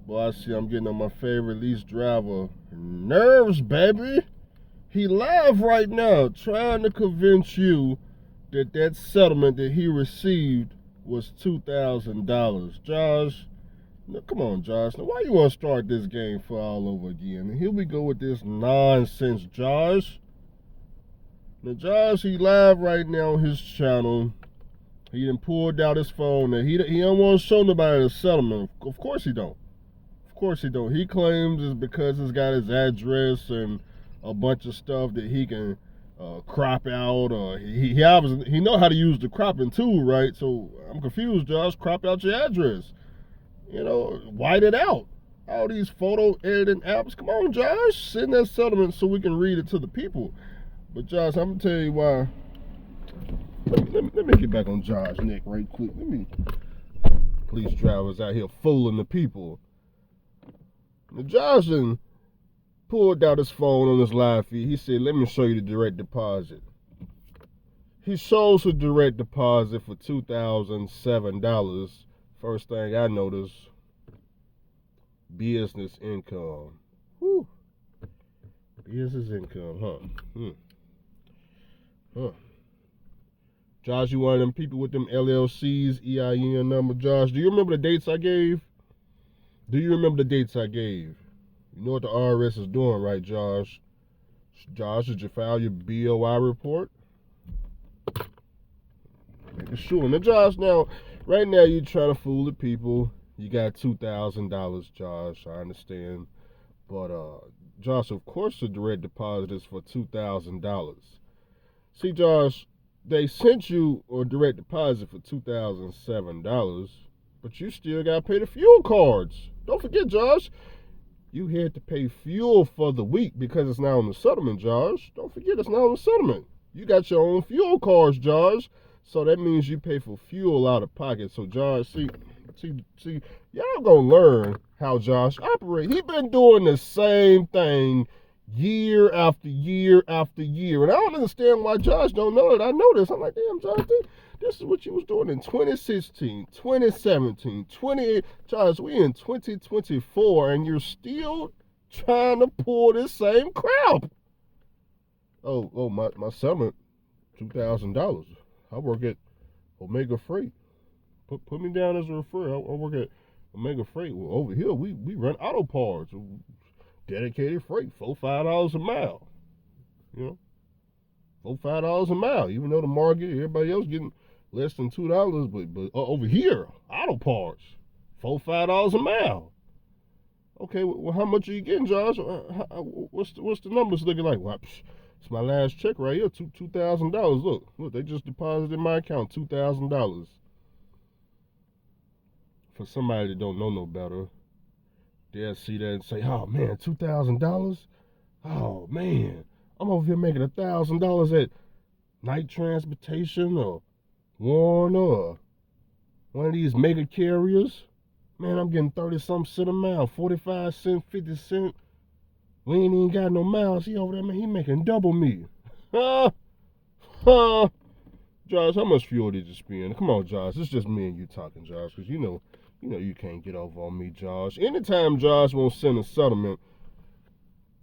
Boy, I see I'm getting on my favorite lease driver nerves, baby. He live right now trying to convince you that that settlement that he received was $2,000. Josh, now, come on, Josh. Now, why you want to start this game for all over again? And here we go with this nonsense, Josh. Now, Josh, he live right now on his channel. He done pulled out his phone. And he don't want to show nobody the settlement. Of course he don't. Of course he don't. He claims it's because it's got his address and a bunch of stuff that he can crop out. Or he obviously he know how to use the cropping tool, right? So I'm confused, Josh. Crop out your address. White it out. All these photo editing apps. Come on, Josh. Send that settlement so we can read it to the people. But Josh, I'm gonna tell you why. Let me get back on Josh's neck right quick. Police drivers out here fooling the people. Now, Josh pulled out his phone on his live feed. He said, "Let me show you the direct deposit." He shows a direct deposit for $2,007. First thing I noticed, business income. Whew. Business income, huh? Huh. Josh, you one of them people with them LLCs, EIN number, Josh. Do you remember the dates I gave? You know what the IRS is doing, right, Josh? Josh, did you file your BOI report? Making sure. Now, Josh, right now you're trying to fool the people. You got $2,000, Josh. I understand. But, Josh, of course the direct deposit is for $2,000. See, Josh, they sent you a direct deposit for $2,007, but you still got to pay the fuel cards. Don't forget, Josh, you had to pay fuel for the week because it's not on the settlement, Josh. Don't forget, it's not on the settlement. You got your own fuel cards, Josh. So that means you pay for fuel out of pocket. So, Josh, see, y'all gonna learn how Josh operates. He been doing the same thing year after year after year. And I don't understand why Josh don't know it. I know this. I'm like, damn, Josh, this is what you was doing in 2016, 2017, 28. Josh, we in 2024, and you're still trying to pull this same crap. Oh, my settlement, $2,000. I work at Omega Freight. Put me down as a referrer. I work at Omega Freight. Well, over here, we run auto parts. Dedicated freight, $4-5 a mile. $4-5 a mile. Even though the market, everybody else getting less than $2, but over here, auto parts, $4-5 a mile. Okay, well, how much are you getting, Josh? What's the numbers looking like? Well, it's my last check right here, $2,000. Look, they just deposited in my account $2,000. For somebody that don't know no better, they'll see that and say, "Oh man, $2,000? Oh man, I'm over here making $1,000 at Night Transportation or Warner or one of these mega carriers. Man, I'm getting 30-something cents a mile, 45 cents, 50 cents. We ain't even got no miles. He over there, man, he making double me." Josh, how much fuel did you spend? Come on, Josh. It's just me and you talking, Josh, because you know you can't get over on me, Josh. Anytime Josh won't send a settlement,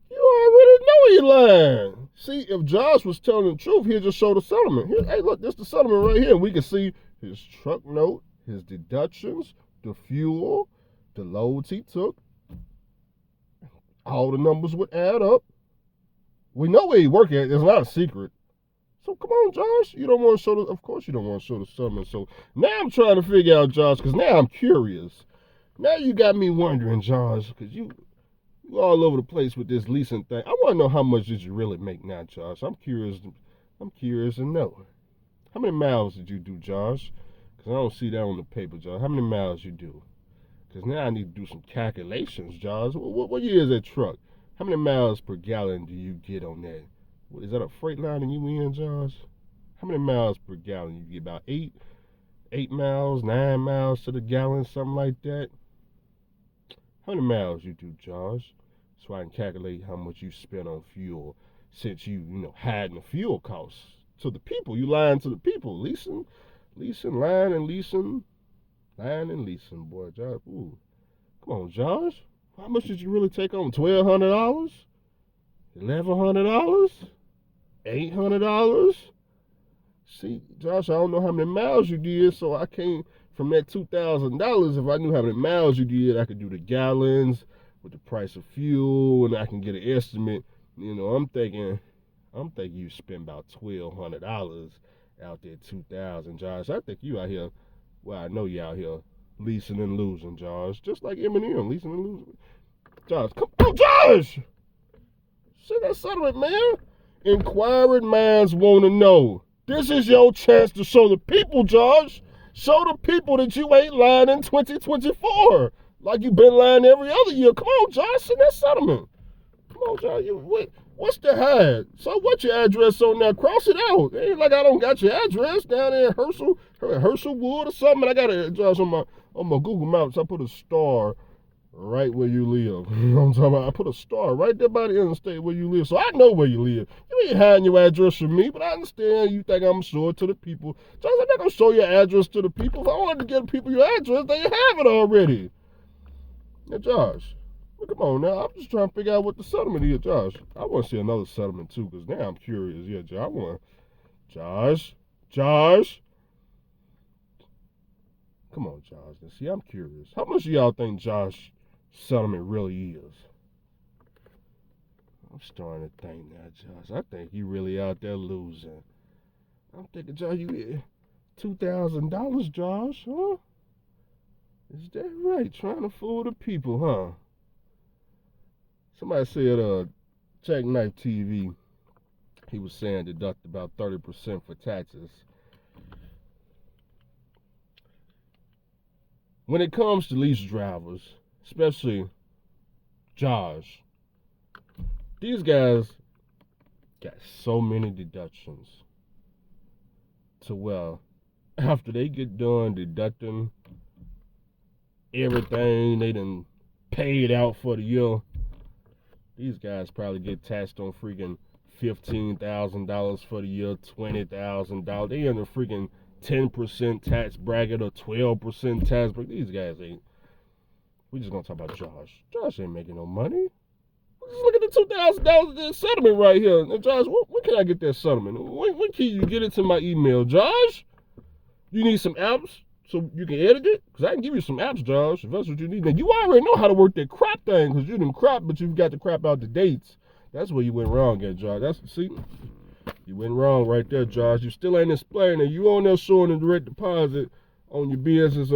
you already know he lying. See, if Josh was telling the truth, he'd just show the settlement. Hey, look, this is the settlement right here. We can see his truck note, his deductions, the fuel, the loads he took. All the numbers would add up. We know where he working at. It's not a secret. So come on, Josh. You don't want to show of course you don't want to show the settlement. So now I'm trying to figure out, Josh, because now I'm curious. Now you got me wondering, Josh, because you all over the place with this leasing thing. I want to know how much did you really make now, Josh. I'm curious to know. How many miles did you do, Josh? Because I don't see that on the paper, Josh. How many miles you do? Because now I need to do some calculations, Josh. What year is that truck? How many miles per gallon do you get on that? Is that a freight line you in, Josh? How many miles per gallon? You get about 8 miles, 9 miles to the gallon, something like that. How many miles you do, Josh? So I can calculate how much you spend on fuel, since you hiding the fuel costs to the people. You lying to the people. Leasing, lying and leasing, boy, Josh. Ooh, Come on, Josh. How much did you really take on? $1,200? $1,100? $800? See, Josh, I don't know how many miles you did, so I can't, from that $2,000, if I knew how many miles you did, I could do the gallons with the price of fuel, and I can get an estimate. I'm thinking you spent about $1,200 out there, 2,000, Josh. I think you out here, well, I know you out here leasing and losing, Josh. Just like Eminem, leasing and losing. Josh, come on, Josh! See that settlement, man? Inquiring minds want to know. This is your chance to show the people, Josh. Show the people that you ain't lying in 2024. Like you've been lying every other year. Come on, Josh, see that settlement. Come on, Josh. What's the hide? So what's your address on there? Cross it out. It ain't like I don't got your address down there in Herschelwood or something. I got an address on my Google Maps. I put a star right where you live. You know what I'm talking about? I put a star right there by the interstate where you live, so I know where you live. You ain't hiding your address from me, but I understand you think I'm gonna show it to the people. Josh, I'm not gonna show your address to the people. If I wanted to give people your address, they have it already. Now, Josh, come on now. I'm just trying to figure out what the settlement is, Josh. I want to see another settlement too, because now I'm curious. Yeah, Josh. Come on, Josh. Let's see, I'm curious. How much do y'all think Josh settlement really is? I'm starting to think now, Josh. I think you really out there losing. I'm thinking, Josh, you $2,000, Josh, huh? Is that right? Trying to fool the people, huh? Somebody said, Jackknife TV, he was saying deduct about 30% for taxes. When it comes to lease drivers, especially Josh, these guys got so many deductions to where after they get done deducting everything they done paid out for the year, these guys probably get taxed on freaking $15,000 for the year, $20,000. They in a freaking 10% tax bracket or 12% tax bracket. These guys ain't. We just gonna talk about Josh. Josh ain't making no money. Just look at the $2,000 settlement right here. And Josh, when can I get that settlement? When can you get it to my email, Josh? You need some apps so you can edit it? Because I can give you some apps, Josh, if that's what you need. Now, you already know how to work that crop thing, because you didn't crop, but you've got to crop out the dates. That's where you went wrong at, Josh. You went wrong right there, Josh. You still ain't explaining. You on there showing a direct deposit on your business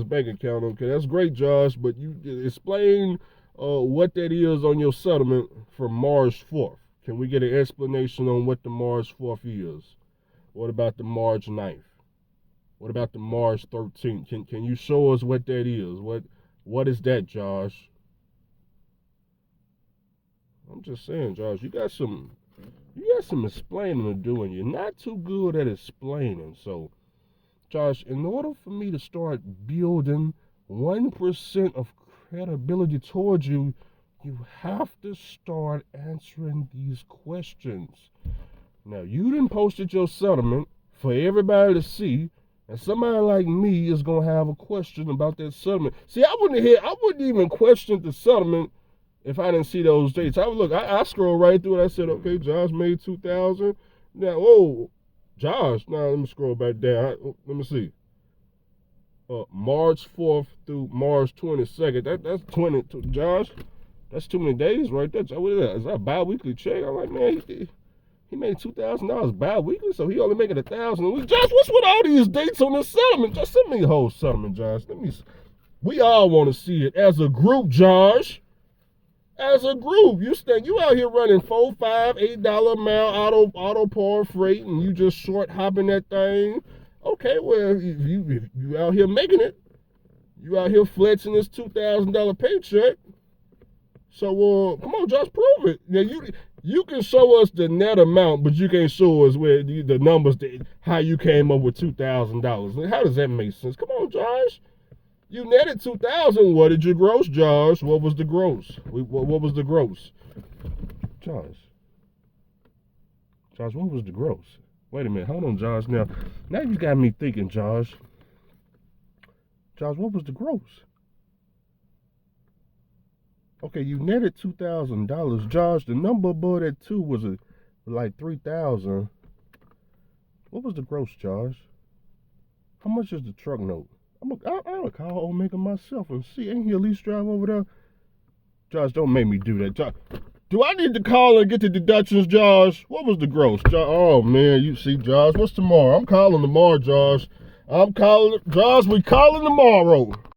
bank account. Okay, that's great, Josh. But you explain what that is on your settlement for March 4th. Can we get an explanation on what the March 4th is? What about the March 9th? What about the March 13th? Can you show us what that is? What is that, Josh? I'm just saying, Josh, you got some explaining to do, and you're not too good at explaining. So, Josh, in order for me to start building 1% of credibility towards you, you have to start answering these questions. Now, you done posted your settlement for everybody to see, and somebody like me is gonna have a question about that settlement. See, I wouldn't even question the settlement if I didn't see those dates. I scrolled right through it. I said, okay, Josh made 2,000. Now, Josh. Now let me scroll back down. Let me see. March 4th through March 22nd. That's 20. Josh, that's too many days right there. What is that? Is that a bi-weekly check? I'm like, man, he made $2,000 bi-weekly, so he only making $1,000 a week. Josh, what's with all these dates on this settlement? Just send me the whole settlement, Josh. We all want to see it as a group, Josh. As a group, you out here running $4, $5, $8 amount auto par freight, and you just short hopping that thing. Okay, well, if you out here making it, you out here flexing this $2,000 paycheck. So come on, Josh, prove it. Now you can show us the net amount, but you can't show us where the numbers, how you came up with $2,000. How does that make sense? Come on, Josh. You netted $2,000. What did you gross, Josh? What was the gross? What was the gross? Josh, what was the gross? Wait a minute. Hold on, Josh. Now you got me thinking, Josh. Josh, what was the gross? Okay, you netted $2,000. Josh, the number above that two was like 3,000. What was the gross, Josh? How much is the truck note? I'm gonna call Omega myself and see. Ain't he a lease drive over there? Josh, don't make me do that. Josh, do I need to call and get the deductions, Josh? What was the gross? Josh, oh man, you see, Josh, what's tomorrow? I'm calling tomorrow, Josh. I'm calling, Josh, we calling tomorrow.